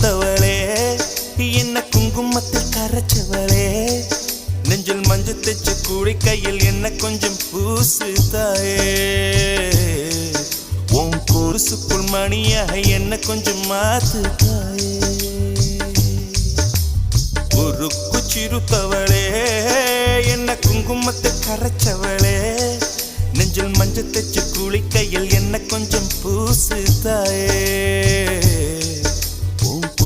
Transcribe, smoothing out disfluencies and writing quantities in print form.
சிறுத்தவளே என்ன குங்குமத்தில் கரைச்சவளே நெஞ்சில் மஞ்சள் தைச்சு கூடி கையில் என்ன கொஞ்சம் பூசு தாயே உன் கொலுசுக்குள் மணியாக என்ன கொஞ்சம் மாத்து தாயே உருக்கு சிறுத்தவளே என்ன குங்குமத்தை கரைச்சவளே நெஞ்சில் மஞ்சள் தைச்சு கூலி கையில் என்ன கொஞ்சம் பூசு தாயே